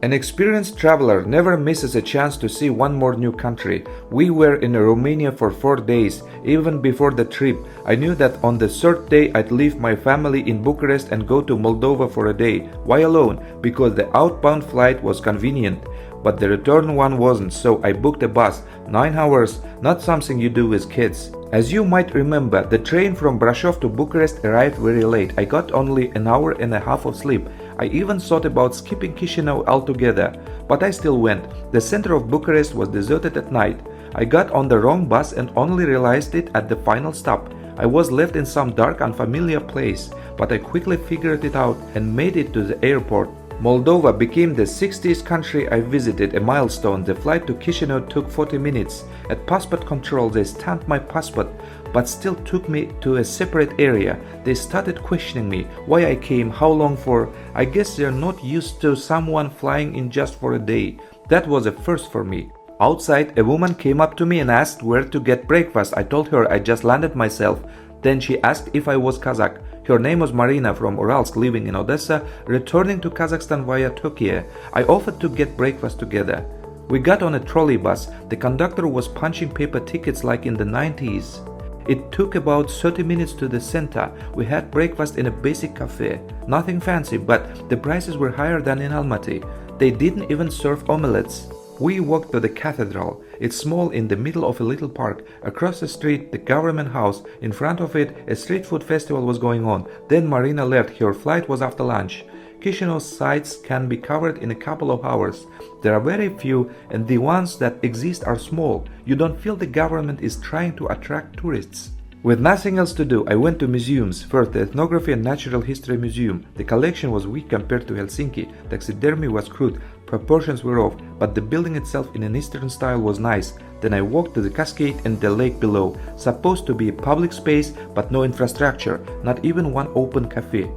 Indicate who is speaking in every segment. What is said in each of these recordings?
Speaker 1: An experienced traveler never misses a chance to see one more new country. We were in Romania for 4 days. Even before the trip, I knew that on the third day I'd leave my family in Bucharest and go to Moldova for a day. Why alone? Because the outbound flight was convenient, but the return one wasn't, so I booked a bus. 9 hours, not something you do with kids. As you might remember, the train from Brasov to Bucharest arrived very late. I got only an hour and a half of sleep. I even thought about skipping Chișinău altogether, but I still went. The center of Bucharest was deserted at night. I got on the wrong bus and only realized it at the final stop. I was left in some dark, unfamiliar place, but I quickly figured it out and made it to the airport. Moldova became the 60th country I visited, a milestone. The flight to Chișinău took 40 minutes. At passport control they stamped my passport, but still took me to a separate area. They started questioning me, why I came, how long for. I guess they're not used to someone flying in just for a day. That was a first for me. Outside, a woman came up to me and asked where to get breakfast. I told her I just landed myself. Then she asked if I was Kazakh. Her name was Marina, from Uralsk, living in Odessa, returning to Kazakhstan via Turkey. I offered to get breakfast together. We got on a trolley bus. The conductor was punching paper tickets like in the 90s. It took about 30 minutes to the center. We had breakfast in a basic cafe. Nothing fancy, but the prices were higher than in Almaty. They didn't even serve omelets. We walked to the cathedral. It's small, in the middle of a little park. Across the street, the government house. In front of it, a street food festival was going on. Then Marina left. Her flight was after lunch. Chișinău's sites can be covered in a couple of hours. There are very few, and the ones that exist are small. You don't feel the government is trying to attract tourists. With nothing else to do, I went to museums. First, the Ethnography and Natural History Museum. The collection was weak compared to Helsinki. Taxidermy was crude, proportions were off, but the building itself in an Eastern style was nice. Then I walked to the cascade and the lake below. Supposed to be a public space, but no infrastructure, not even one open cafe.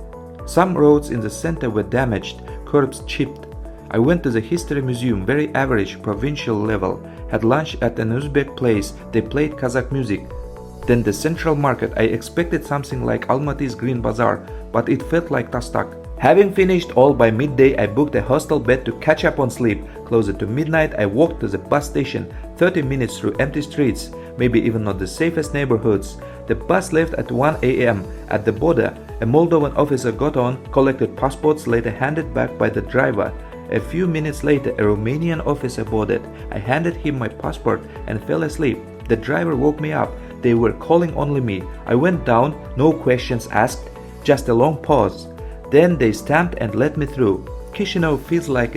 Speaker 1: Some roads in the center were damaged, curbs chipped. I went to the History Museum, very average, provincial level. Had lunch at an Uzbek place. They played Kazakh music. Then the Central Market. I expected something like Almaty's Green Bazaar, but it felt like Tastak. Having finished all by midday, I booked a hostel bed to catch up on sleep. Closer to midnight, I walked to the bus station, 30 minutes through empty streets, maybe even not the safest neighborhoods. The bus left at 1 a.m. At the border, a Moldovan officer got on, collected passports, later handed back by the driver. A few minutes later, a Romanian officer boarded. I handed him my passport and fell asleep. The driver woke me up. They were calling only me. I went down, no questions asked, just a long pause. Then they stamped and let me through. Chișinău feels like a